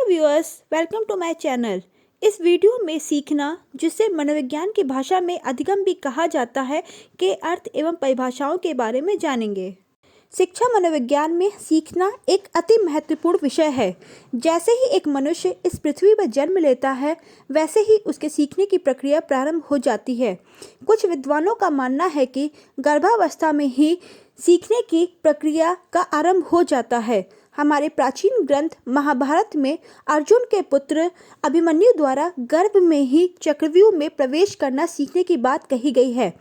Viewers, welcome to my channel. इस video में सीखना, जिसे मनोविज्ञान की भाषा में अधिगम भी कहा जाता है, के अर्थ एवं परिभाषाओं के बारे में जानेंगे। शिक्षा मनोविज्ञान में सीखना एक अति महत्वपूर्ण विषय है। जैसे ही एक मनुष्य इस पृथ्वी पर जन्म लेता है, वैसे ही उसके सीखने की प्रक्रिया प्रारंभ हो जाती है। कुछ विद्वानों का मानना है कि गर्भावस्था में ही सीखने की प्रक्रिया का आरंभ हो जाता है। हमारे प्राचीन ग्रंथ महाभारत में अर्जुन के पुत्र अभिमन्यु द्वारा गर्भ में ही चक्रव्यूह में प्रवेश करना सीखने की बात कही गई है।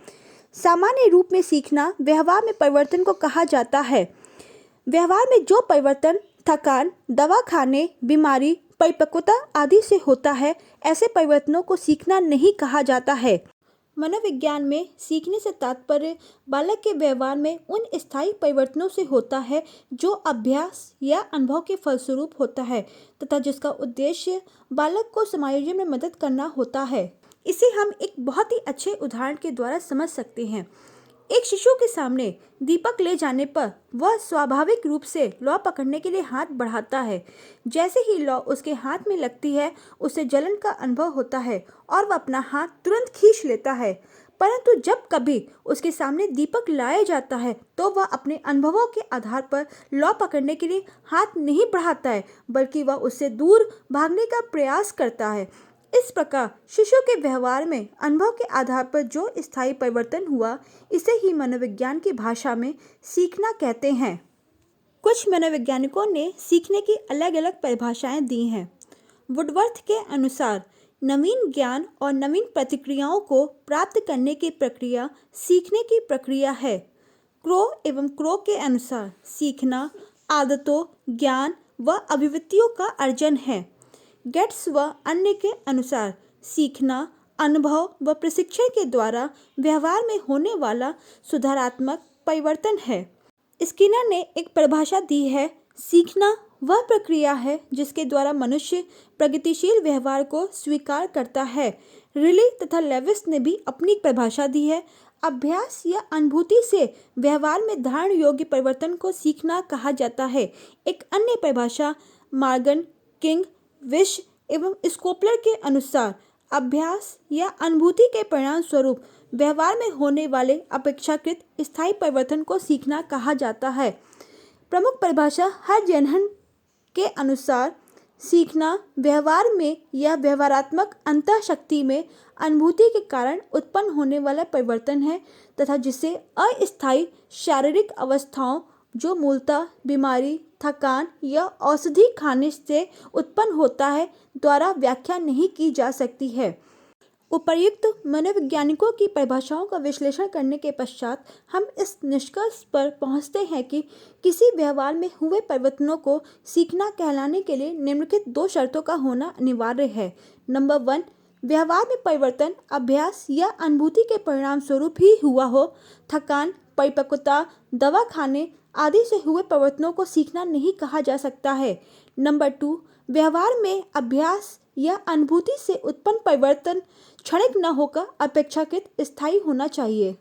सामान्य रूप में सीखना व्यवहार में परिवर्तन को कहा जाता है। व्यवहार में जो परिवर्तन थकान, दवा खाने, बीमारी, परिपक्वता आदि से होता है, ऐसे परिवर्तनों को सीखना नहीं कहा जाता है। मनोविज्ञान में सीखने से तात्पर्य बालक के व्यवहार में उन स्थायी परिवर्तनों से होता है जो अभ्यास या अनुभव के फलस्वरूप होता है तथा जिसका उद्देश्य बालक को समायोजन में मदद करना होता है। इसे हम एक बहुत ही अच्छे उदाहरण के द्वारा समझ सकते हैं। एक शिशु के सामने दीपक ले जाने पर वह स्वाभाविक रूप से लौ पकड़ने के लिए हाथ बढ़ाता है। जैसे ही लौ उसके हाथ में लगती है, उसे जलन का अनुभव होता है और वह अपना हाथ तुरंत खींच लेता है। परंतु जब कभी उसके सामने दीपक लाया जाता है, तो वह अपने अनुभवों के आधार पर लौ पकड़ने के लिए हाथ नहीं बढ़ाता है, बल्कि वह उससे दूर भागने का प्रयास करता है। इस प्रकार शिशु के व्यवहार में अनुभव के आधार पर जो स्थायी परिवर्तन हुआ, इसे ही मनोविज्ञान की भाषा में सीखना कहते हैं। कुछ मनोवैज्ञानिकों ने सीखने की अलग अलग परिभाषाएं दी हैं। वुडवर्थ के अनुसार नवीन ज्ञान और नवीन प्रतिक्रियाओं को प्राप्त करने की प्रक्रिया सीखने की प्रक्रिया है। क्रो के अनुसार सीखना आदतों, ज्ञान व अभिव्यक्तियों का अर्जन है। गेट्स व अन्य के अनुसार सीखना अनुभव व प्रशिक्षण के द्वारा व्यवहार में होने वाला सुधारात्मक परिवर्तन है। स्किनर ने एक परिभाषा दी है, सीखना वह प्रक्रिया है जिसके द्वारा मनुष्य प्रगतिशील व्यवहार को स्वीकार करता है। रिली तथा लेविस ने भी अपनी परिभाषा दी है, अभ्यास या अनुभूति से व्यवहार में धारण योग्य परिवर्तन को सीखना कहा जाता है। एक अन्य परिभाषा मॉर्गन, किंग, विश एवं स्कोपलर के अनुसार अभ्यास या अनुभूति के परिणाम स्वरूप व्यवहार में होने वाले अपेक्षाकृत स्थायी परिवर्तन को सीखना कहा जाता है। प्रमुख परिभाषा हरजेनहन के अनुसार सीखना व्यवहार में या व्यवहारात्मक अंतःशक्ति में अनुभूति के कारण उत्पन्न होने वाला परिवर्तन है तथा जिसे अस्थायी शारीरिक अवस्थाओं, जो मूलतः बीमारी, थकान या औषधि खाने से उत्पन्न होता है, द्वारा व्याख्या नहीं की जा सकती है। उपर्युक्त मनोवैज्ञानिकों की परिभाषाओं का विश्लेषण करने के पश्चात हम इस निष्कर्ष पर पहुंचते हैं कि किसी व्यवहार में हुए परिवर्तनों को सीखना कहलाने के लिए निम्नलिखित 2 शर्तों का होना अनिवार्य है। नंबर 1, व्यवहार में परिवर्तन अभ्यास या अनुभूति के परिणाम स्वरूप ही हुआ हो। थकान, परिपक्वता, दवा खाने आदि से हुए परिवर्तनों को सीखना नहीं कहा जा सकता है। नंबर 2, व्यवहार में अभ्यास या अनुभूति से उत्पन्न परिवर्तन क्षणिक न होकर अपेक्षाकृत स्थायी होना चाहिए।